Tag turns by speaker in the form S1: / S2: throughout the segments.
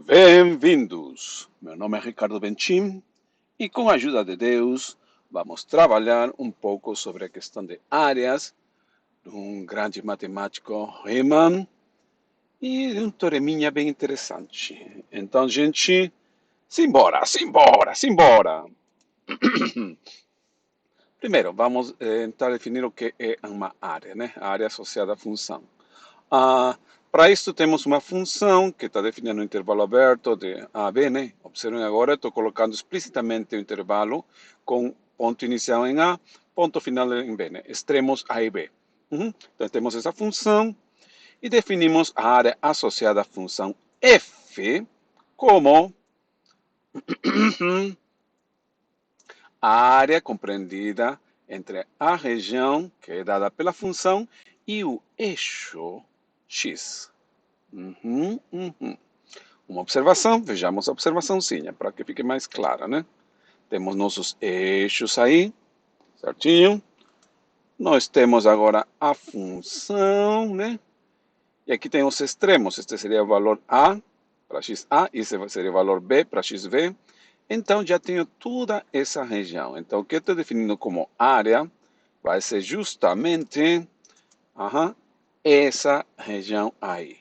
S1: Bem-vindos! Meu nome é Ricardo Benchim e, com a ajuda de Deus, vamos trabalhar um pouco sobre a questão de áreas de um grande matemático Riemann e de um teoreminha bem interessante. Então, gente, simbora, simbora, simbora! Primeiro, vamos tentar definir o que é uma área, né? A área associada à função. Ah, para isso temos uma função que está definida no intervalo aberto de A a B, né? Observem agora, estou colocando explicitamente o intervalo com ponto inicial em A, ponto final em B, né? Extremos A e B. Então temos essa função e definimos a área associada à função F como a área compreendida entre a região que é dada pela função e o eixo X. Uhum, uhum. Uma observação, vejamos a observaçãozinha, para que fique mais clara, né? Temos nossos eixos aí, certinho? Nós temos agora a função, né? E aqui tem os extremos, este seria o valor A para XA, e esse seria o valor B para XB. Então, já tenho toda essa região. Então, o que eu estou definindo como área vai ser justamente essa região aí,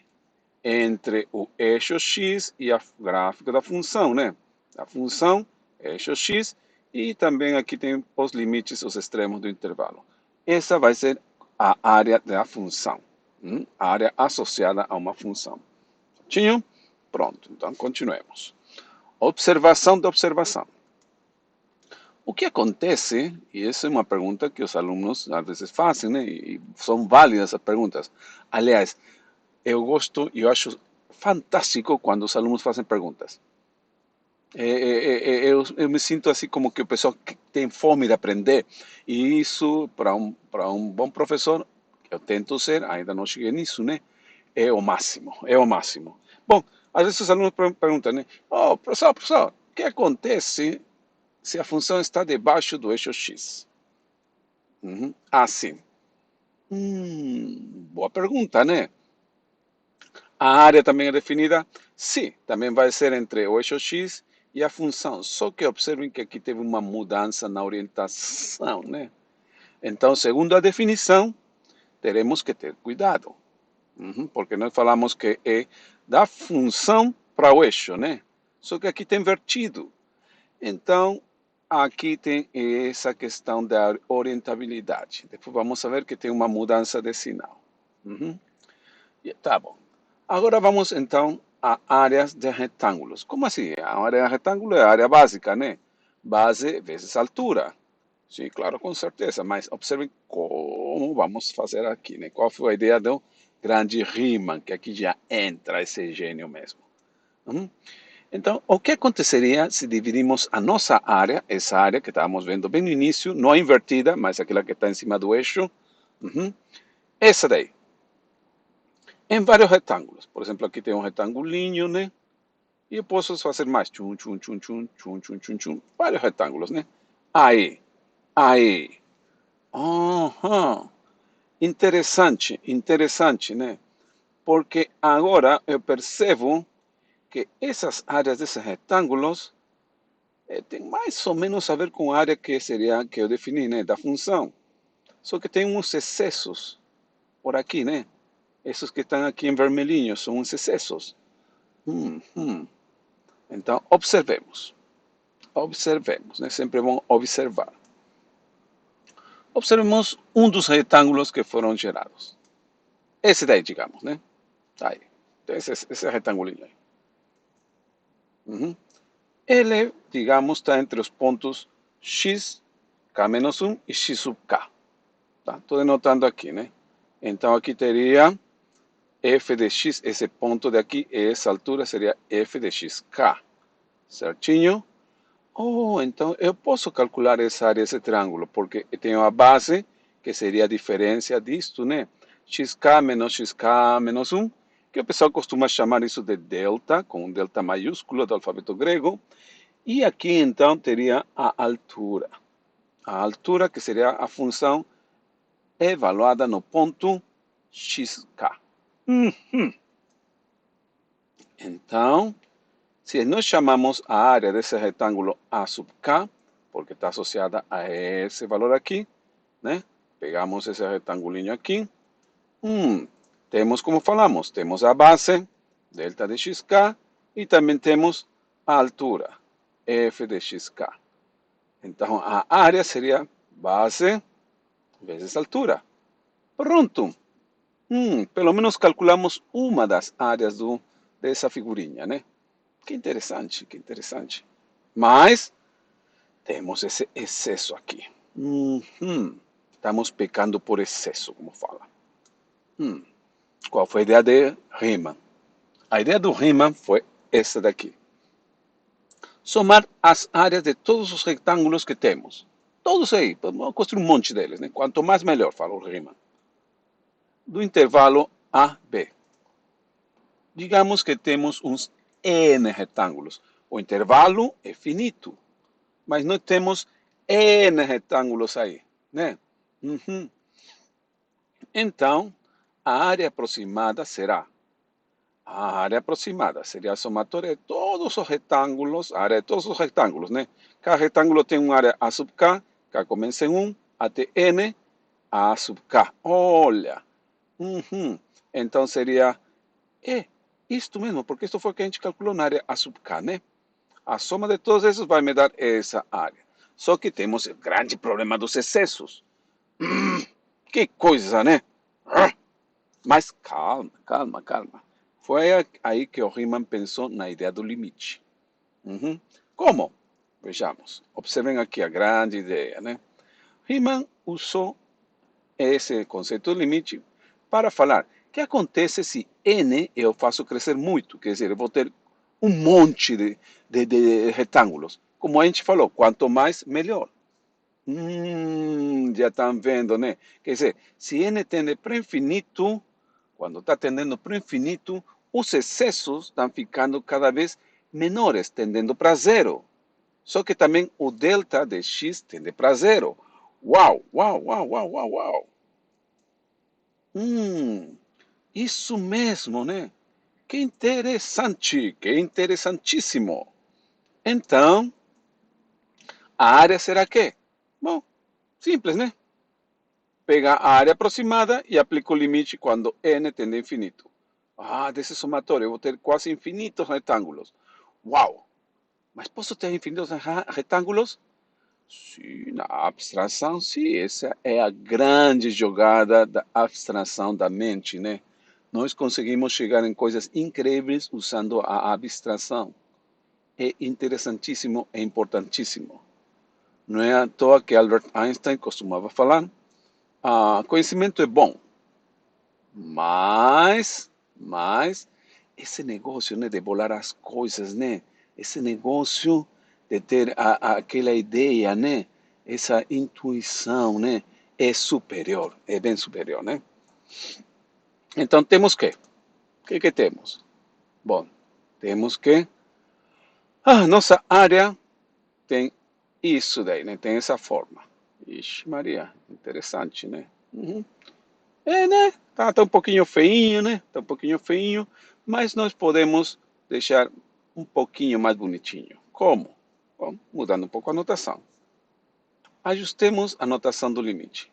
S1: entre o eixo X e a gráfica da função, né? A função, eixo X, e também aqui tem os limites, os extremos do intervalo. Essa vai ser a área da função, a área associada a uma função. Certinho? Pronto, então continuemos. Observação da observação. O que acontece, e essa é uma pergunta que os alunos às vezes fazem, né? E são válidas as perguntas. Aliás, eu gosto e eu acho fantástico quando os alunos fazem perguntas. Eu me sinto assim como que o pessoal tem fome de aprender. E isso, para um bom professor, eu tento ser, ainda não cheguei nisso, né? É o máximo, é o máximo. Bom, às vezes os alunos perguntam, né? Oh, professor, o que acontece se a função está debaixo do eixo X? Sim. Boa pergunta, né? A área também é definida? Sim, também vai ser entre o eixo X e a função. Só que observem que aqui teve uma mudança na orientação, né? Então, segundo a definição, teremos que ter cuidado. Porque nós falamos que é da função para o eixo, né? Só que aqui tem invertido. Então, aqui tem essa questão da orientabilidade. Depois vamos ver que tem uma mudança de sinal. Tá bom. Agora vamos então a áreas de retângulos. Como assim? A área de retângulo é a área básica, né? Base vezes altura. Sim, claro, com certeza. Mas observem como vamos fazer aqui, né? Qual foi a ideia do grande Riemann, que aqui já entra esse gênio mesmo. Então, o que aconteceria se dividimos a nossa área, essa área que estávamos vendo bem no início, não a invertida, mas aquela que está em cima do eixo, essa daí, em vários retângulos. Por exemplo, aqui tem um retangulinho, né? E eu posso fazer mais, tchum, tchum, tchum, tchum, tchum, tchum, tchum, tchum, vários retângulos, né? Aí, aí. Aham. Interessante, interessante, né? Porque agora eu percebo que essas áreas desses retângulos têm mais ou menos a ver com a área que seria que eu defini, né? Da função. Só que tem uns excessos por aqui, né? Esses que estão aqui em vermelhinho são uns excessos. Então, observemos. Observemos, né? Sempre bom observar. Observemos um dos retângulos que foram gerados. Esse daí, digamos, né? Tá aí. Então, esse retangulinho aí. Ele, digamos, está entre os pontos x, k-1 e x sub k. Tá? Estou denotando aqui, né? Então, aqui teria f de x, esse ponto de aqui, essa altura seria f de xk. Certinho? Oh, então eu posso calcular essa área, esse triângulo, porque eu tenho a base, que seria a diferença disto, né? Xk menos 1, que o pessoal costuma chamar isso de delta, com um delta maiúsculo do alfabeto grego. E aqui, então, teria a altura. A altura, que seria a função evaluada no ponto xk. Então, Se nós chamamos a área desse retângulo A sub K, porque está associada a esse valor aqui, né? Pegamos esse retangulinho aqui. Temos, como falamos, temos a base, delta de xk, e também temos a altura, f de xk. Então, a área seria base vezes altura. Pronto. Pelo menos calculamos uma das áreas dessa figurinha, né? Que interessante, que interessante. Mas temos esse excesso aqui. Estamos pecando por excesso, como fala. Qual foi a ideia de Riemann? A ideia do Riemann foi essa daqui. Somar as áreas de todos os retângulos que temos. Todos aí, vamos construir um monte deles, né? Quanto mais melhor, falou Riemann. Do intervalo A, B. Digamos que temos uns N retângulos. O intervalo é finito, mas nós temos N retângulos aí, né? Então, a área aproximada será a área aproximada seria a somatória de todos os retângulos, a área de todos os retângulos, né? Cada retângulo tem uma área A sub K, que começa em 1 até N, A sub K. Olha! Então seria isto mesmo, porque isto foi o que a gente calculou na área A sub K, né? A soma de todos esses vai me dar essa área. Só que temos o grande problema dos excessos. Que coisa, né? Mas calma, calma, calma. Foi aí que o Riemann pensou na ideia do limite. Como? Vejamos. Observem aqui a grande ideia, né? Riemann usou esse conceito de limite para falar o que acontece se n eu faço crescer muito, quer dizer, eu vou ter um monte de retângulos. Como a gente falou, quanto mais, melhor. Já estão vendo, né? Quer dizer, se n tende para infinito, quando está tendendo para o infinito, os excessos estão ficando cada vez menores, tendendo para zero. Só que também o delta de x tende para zero. Uau, uau, uau, uau, uau, uau. Isso mesmo, né? Que interessante, que interessantíssimo. Então, a área será quê? Bom, simples, né? Pega a área aproximada e aplica o limite quando n tende a infinito. Desse somatório eu vou ter quase infinitos retângulos. Uau! Mas posso ter infinitos retângulos? Sim, na abstração, sim. Essa é a grande jogada da abstração da mente, né? Nós conseguimos chegar em coisas incríveis usando a abstração. É interessantíssimo, é importantíssimo. Não é à toa que Albert Einstein costumava falar, conhecimento é bom, mas esse negócio, né, de bolar as coisas, né, esse negócio de ter aquela ideia, né, essa intuição, né, é superior, é bem superior, né? Então temos que temos? Bom, temos que nossa área tem isso daí, né, tem essa forma. Ixi, Maria, interessante, né? Né? Tá um pouquinho feinho, né? Tá um pouquinho feinho, mas nós podemos deixar um pouquinho mais bonitinho. Como? Bom, mudando um pouco a notação. Ajustemos a notação do limite.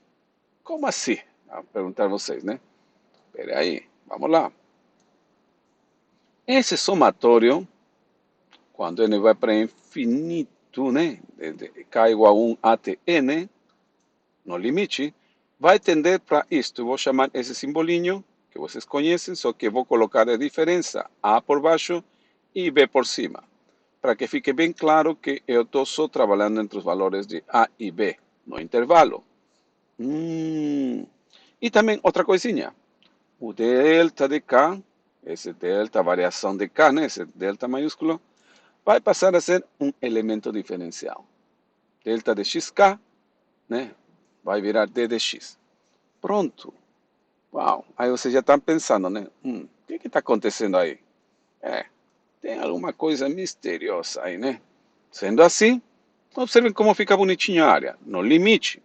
S1: Como assim? Vou perguntar a vocês, né? Espera aí, vamos lá. Esse somatório, quando n vai para infinito, né? K igual a 1 até n, no limite, vai tender para isto. Eu vou chamar esse simbolinho, que vocês conhecem, só que vou colocar a diferença A por baixo e B por cima, para que fique bem claro que eu estou só trabalhando entre os valores de A e B, no intervalo. E também outra coisinha, o delta de K, esse delta, variação de K, né, esse delta maiúsculo, vai passar a ser um elemento diferencial. Delta de xk, né, vai virar d de x. Pronto. Uau. Aí vocês já estão pensando, né? O que está acontecendo aí? Tem alguma coisa misteriosa aí, né? Sendo assim, observem como fica bonitinha a área. No limite.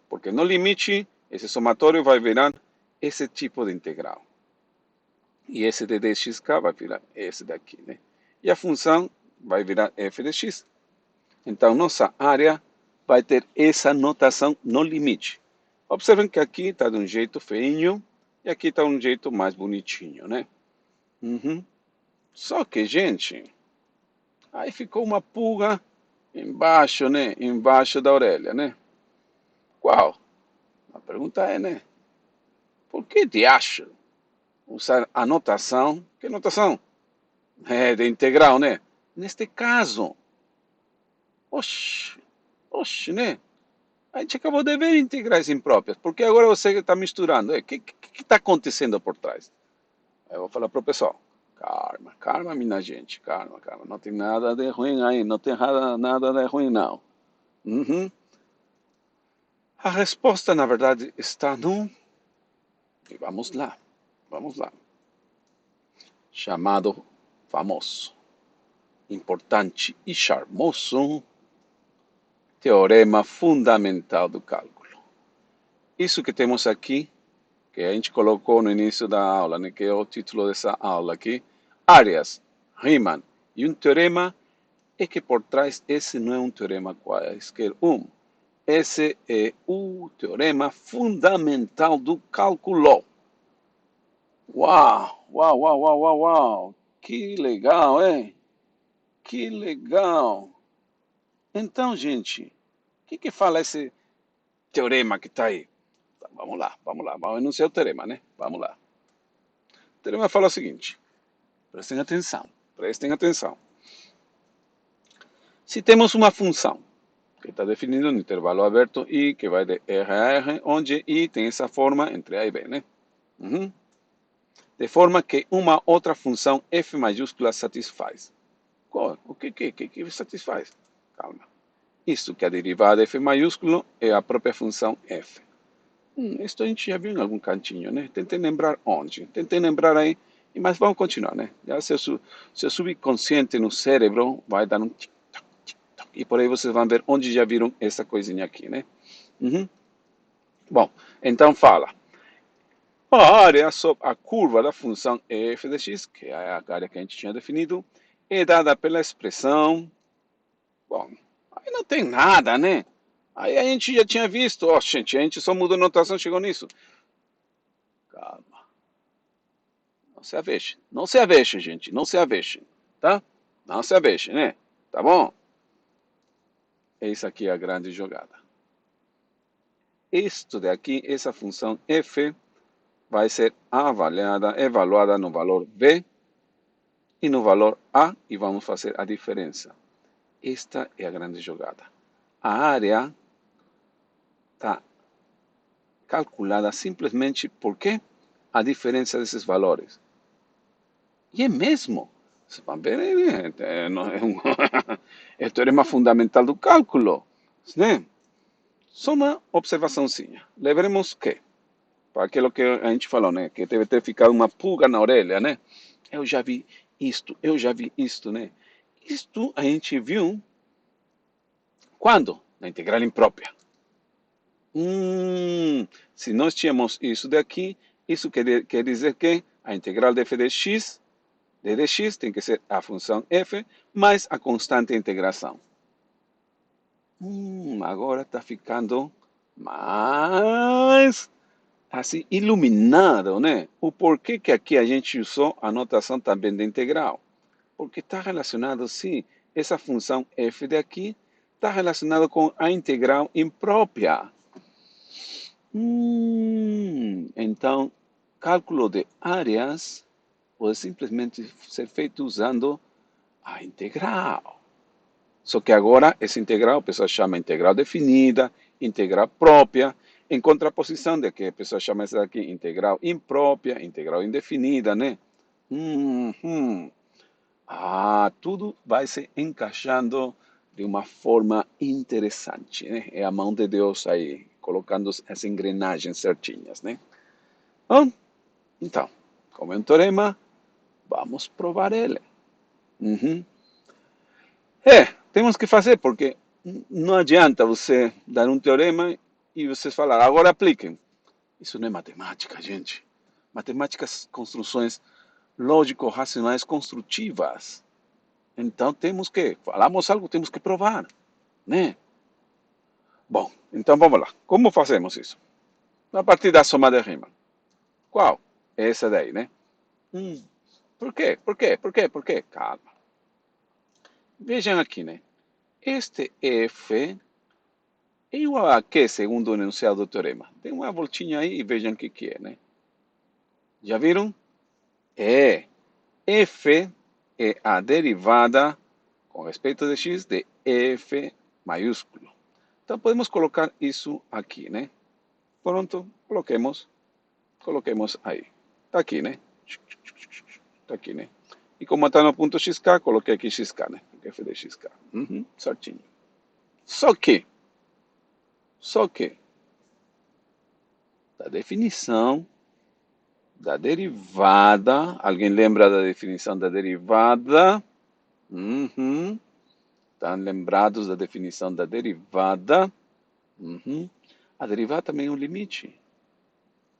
S1: Porque no limite, esse somatório vai virar esse tipo de integral. E esse de dxk vai virar esse daqui, né? E a função vai virar f de x. Então, nossa área vai ter essa notação no limite. Observem que aqui está de um jeito feinho e aqui está um jeito mais bonitinho, né? Uhum. Só que, gente, aí ficou uma pulga embaixo, né? Embaixo da orelha, né? Qual? A pergunta é, né? Por que de acho usar a notação? Que notação? É de integral, né? Neste caso, oxe, oxe, né? A gente acabou de ver integrais impróprias. Porque agora você está misturando. O que está acontecendo por trás? Eu vou falar para o pessoal. Calma, calma, minha gente. Calma, calma. Não tem nada de ruim aí. Não tem nada de ruim, não. Uhum. A resposta, na verdade, está no... E vamos lá. Vamos lá. Chamado famoso, importante e charmoso teorema fundamental do cálculo. Isso que temos aqui, que a gente colocou no início da aula, né, que é o título dessa aula aqui, áreas, Riemann e um teorema, é que por trás esse não é um teorema quaisquer um. Esse é o teorema fundamental do cálculo. Uau, uau, uau, uau, uau, uau. Que legal, hein? Que legal. Então, gente, o que fala esse teorema que está aí? Tá, vamos lá, vamos enunciar o teorema, né? Vamos lá. O teorema fala o seguinte, prestem atenção. Se temos uma função que está definida no intervalo aberto I, que vai de R a R, onde I tem essa forma entre A e B, né? Uhum. De forma que uma outra função f maiúscula satisfaz. O que satisfaz? Calma. Isto que a derivada f maiúsculo é a própria função f. Isso a gente já viu em algum cantinho, né? Tentem lembrar onde. Tentem lembrar aí. Mas vamos continuar, né? Já seu subconsciente no cérebro vai dar um tic-tac, tic-tac. E por aí vocês vão ver onde já viram essa coisinha aqui, né? Uhum. Bom, então fala. A área sobre a curva da função f de x, que é a área que a gente tinha definido, é dada pela expressão... Bom, aí não tem nada, né? Aí a gente já tinha visto. Ó, gente, a gente só mudou a notação e chegou nisso. Calma. Não se avexe. Não se avexe, gente. Não se avexe. Tá? Não se avexe, né? Tá bom? Essa aqui é a grande jogada. Isto daqui, essa função f, vai ser evaluada no valor b e no valor a, e vamos fazer a diferença. Esta é a grande jogada. A área está calculada simplesmente porque a diferença desses valores. E é mesmo. Vocês vão ver, é o teorema fundamental do cálculo. Né? Só uma observaçãozinha. Lembremos que, para aquilo que a gente falou, né? Que deve ter ficado uma pulga na orelha, né? Eu já vi isto, né? Isto a gente viu quando? Na integral imprópria. Se nós tínhamos isso daqui, isso quer dizer que a integral de f de x, d de x, tem que ser a função f mais a constante integração. Agora está ficando mais assim iluminado, né? O porquê que aqui a gente usou a notação também de integral. Porque está relacionado, sim, essa função f daqui está relacionada com a integral imprópria. Então, cálculo de áreas pode simplesmente ser feito usando a integral. Só que agora essa integral, a pessoa chama integral definida, integral própria, em contraposição de que a pessoa chama essa aqui integral imprópria, integral indefinida, né? Tudo vai se encaixando de uma forma interessante, né? É a mão de Deus aí, colocando as engrenagens certinhas, né? Bom, então, como é um teorema, vamos provar ele. Temos que fazer, porque não adianta você dar um teorema e vocês falar, agora apliquem. Isso não é matemática, gente. Matemática são construções lógico-racionais construtivas. Então temos que, falamos algo, temos que provar, né? Bom, então vamos lá. Como fazemos isso? A partir da soma de Riemann. Qual? Essa daí, né? Hum, por quê? Por quê? Por quê? Por quê? Calma. Vejam aqui, né? Este F é igual a que, segundo o enunciado do teorema? Tem uma voltinha aí e vejam o que é, né? Já viram? É. F é a derivada com respeito de x de F maiúsculo. Então podemos colocar isso aqui, né? Pronto, coloquemos aí. Está aqui, né? Está aqui, né? E como está no ponto xk, coloquei aqui xk, né? Porque f de xk. Certinho. Só que, da definição da derivada, alguém lembra da definição da derivada? Estão lembrados da definição da derivada? A derivada também é um limite.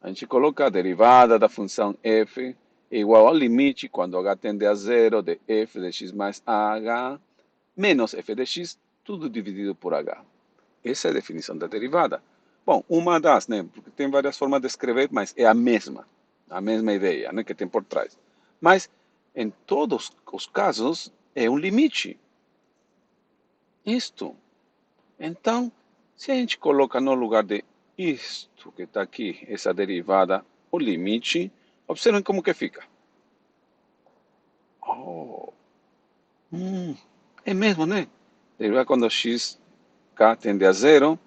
S1: A gente coloca a derivada da função f é igual ao limite quando h tende a zero de f de x mais h menos f de x, tudo dividido por h. Essa é a definição da derivada. Bom, uma das, né? Porque tem várias formas de escrever, mas é a mesma ideia, né? Que tem por trás. Mas, em todos os casos, é um limite. Isto. Então, se a gente coloca no lugar de isto que está aqui, essa derivada, o limite, observem como que fica. Oh, é mesmo, né? Derivada quando x, k tende a zero,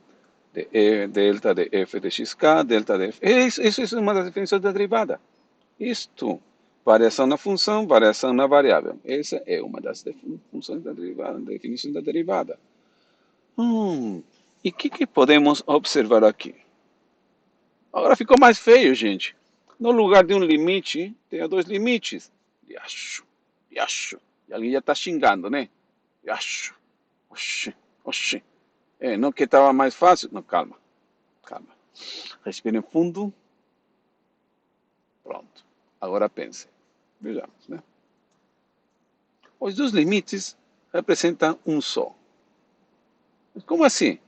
S1: de delta de f de xk, delta de f. Isso é uma das definições da derivada. Isto, variação na função, variação na variável. Essa é uma das funções da derivada, definição da derivada. E o que podemos observar aqui? Agora ficou mais feio, gente. No lugar de um limite, tem dois limites. Yacho, yacho. E alguém já está xingando, né? Yacho. Oxi, oxi. Não que estava mais fácil. Não, calma, calma. Respire fundo. Pronto. Agora pense. Vejamos, né? Os dois limites representam um só. Como assim?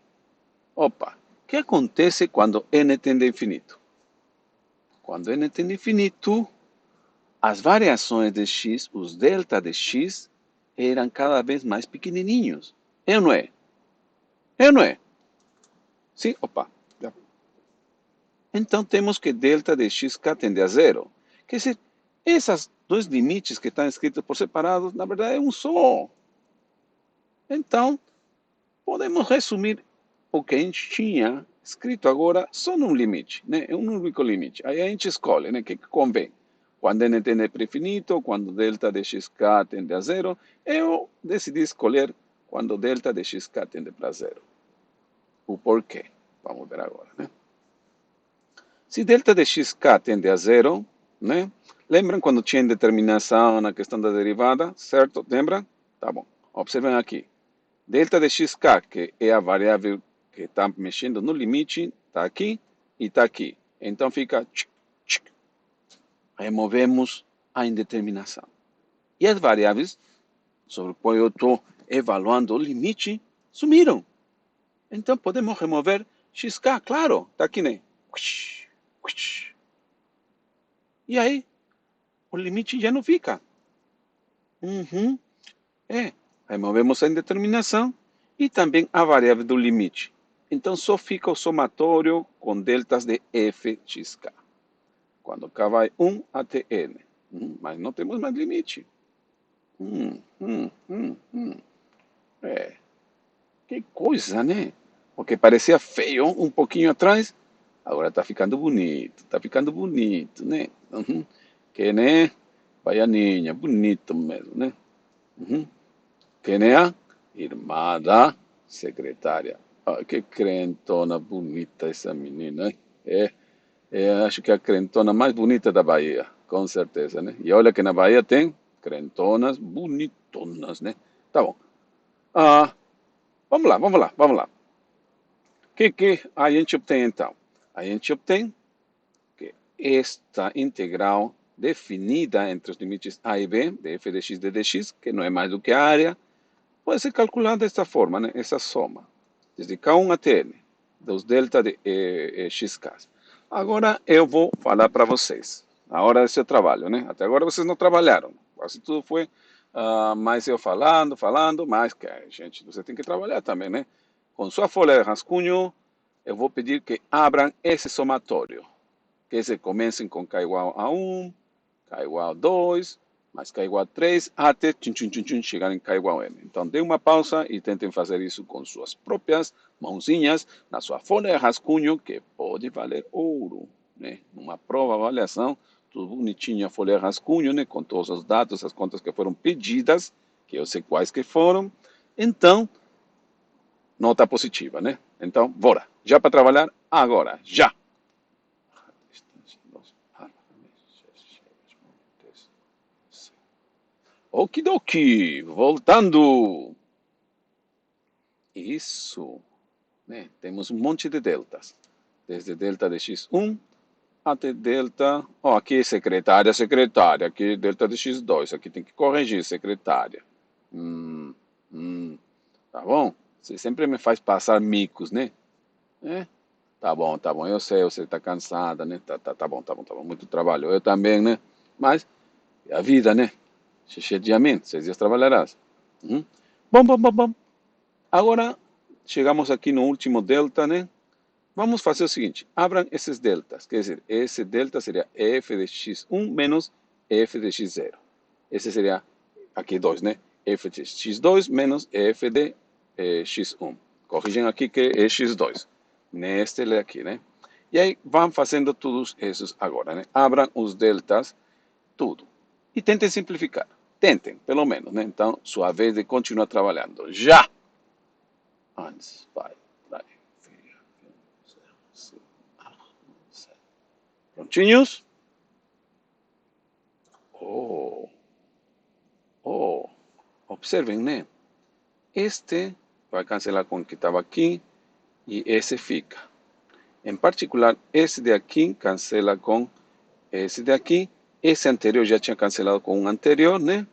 S1: Opa, o que acontece quando n tende a infinito? Quando n tende a infinito, as variações de x, os delta de x, eram cada vez mais pequenininhos. É ou não é? É ou não é? Sim? Opa. Então temos que delta de xk tende a zero. Quer dizer, esses dois limites que estão escritos por separado, na verdade é um só. Então, podemos resumir o que a gente tinha escrito agora só num limite, né? É um único limite. Aí a gente escolhe, né? Que convém. Quando n tende para infinito, quando delta de xk tende a zero, eu decidi escolher quando delta de xk tende para zero. O porquê? Vamos ver agora, né? Se delta de xk tende a zero, né? Lembram quando tinha indeterminação na questão da derivada, certo? Lembram? Tá bom. Observem aqui. Delta de xk, que é a variável que está mexendo no limite, está aqui e está aqui. Então fica... Removemos a indeterminação. E as variáveis sobre qual eu estou evaluando o limite sumiram. Então podemos remover xk, claro, está aqui, né? E aí, o limite já não fica. Removemos a indeterminação e também a variável do limite. Então só fica o somatório com deltas de fxk. Quando k vai 1 até n. Mas não temos mais limite. Que coisa, né? O que parecia feio um pouquinho atrás, agora está ficando bonito, né? Que né? Baianinha, bonito mesmo, né? Que nem a irmã da secretária. Ah, que crentona bonita essa menina, hein? Acho que é a crentona mais bonita da Bahia, com certeza, né? E olha que na Bahia tem crentonas bonitonas, né? Tá bom. Ah, vamos lá. O que a gente obtém então? A gente obtém que esta integral definida entre os limites A e B, de f de x de dx, que não é mais do que a área, pode ser calculada desta forma, né? Essa soma, desde K1 até N, dos delta de xk. Agora eu vou falar para vocês, a hora desse trabalho, né? Até agora vocês não trabalharam, quase tudo foi mais eu falando, mas que, gente, você tem que trabalhar também, né? Com sua folha de rascunho, eu vou pedir que abram esse somatório, que se comecem com K igual a 1, K igual a 2, mais K igual a 3, até chegar em K igual a N. Então, dê uma pausa e tentem fazer isso com suas próprias mãozinhas, na sua folha de rascunho, que pode valer ouro, né? Numa prova, avaliação, tudo bonitinho, a folha de rascunho, né? Com todos os dados, as contas que foram pedidas, que eu sei quais que foram. Então, nota positiva, né? Então, bora. Já para trabalhar? Agora, já! Okidoki, voltando. Isso, né? Temos um monte de deltas. Desde delta de x1 até delta... Oh, aqui é secretária, aqui é delta de x2, aqui tem que corrigir, secretária. Hum, tá bom? Você sempre me faz passar micos, né? É? Tá bom, eu sei, você tá cansada, né? Tá bom, muito trabalho. Eu também, né? Mas é a vida, né? Checheamente, 6 dias trabalharás. Uhum. Bom. Agora, chegamos aqui no último delta, né? Vamos fazer o seguinte, abram esses deltas, quer dizer, esse delta seria f de x1 menos f de x0. Esse seria, aqui 2, né? F de x2 menos f de x1. Corrigem aqui que é x2, neste aqui, né? E aí, vão fazendo todos esses agora, né? Abram os deltas, tudo. E tentem simplificar. Tentem, pelo menos, né? Então, sua vez de continuar trabalhando. Já! 1, 2, 3, 4, 5, 6. Prontinhos? Oh, oh, observem, né? Este vai cancelar com o que estava aqui e esse fica. Em particular, esse de aqui cancela com esse de aqui. Esse anterior já tinha cancelado com um anterior, né?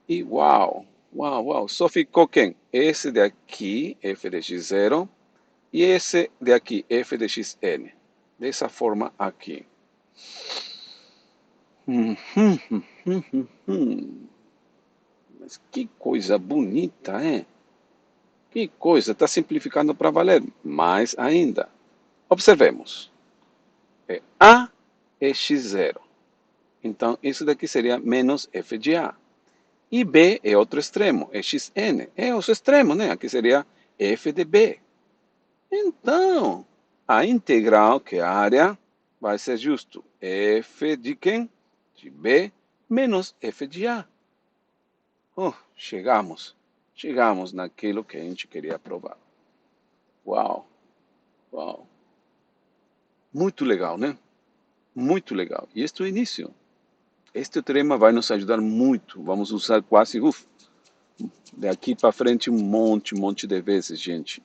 S1: E uau, só ficou quem? Esse de aqui, f de x0, e esse de aqui, f de xn. Dessa forma aqui. Mas que coisa bonita, hein? Que coisa, está simplificando para valer. Mais ainda. Observemos. A é x0. Então, isso daqui seria menos f de A. E B é outro extremo, é xn. É outro extremo, né? Aqui seria f de B. Então, a integral, que é a área, vai ser justo f de quem? De B menos f de A. Oh, chegamos naquilo que a gente queria provar. Uau. Muito legal, né? Muito legal. E este é o início. Este teorema vai nos ajudar muito. Vamos usar quase, daqui para frente um monte de vezes, gente.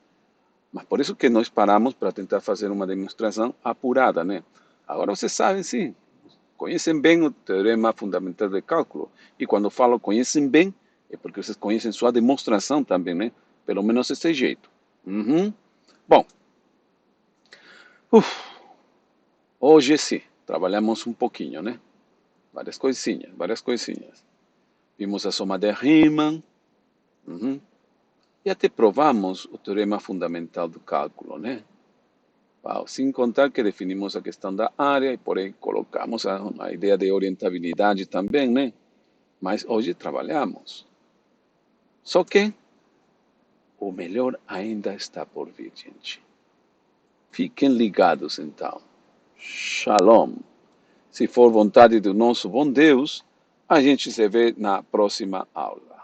S1: Mas por isso que nós paramos para tentar fazer uma demonstração apurada, né? Agora vocês sabem, sim, conhecem bem o teorema fundamental de cálculo. E quando falo conhecem bem, é porque vocês conhecem sua demonstração também, né? Pelo menos desse jeito. Uhum. Bom, hoje sim, trabalhamos um pouquinho, né? Várias coisinhas. Vimos a soma de Riemann, e até provamos o teorema fundamental do cálculo, né? Sem contar que definimos a questão da área e por aí colocamos a ideia de orientabilidade também, né? Mas hoje trabalhamos. Só que o melhor ainda está por vir, gente. Fiquem ligados então. Shalom. Se for vontade do nosso bom Deus, a gente se vê na próxima aula.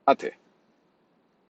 S1: Até.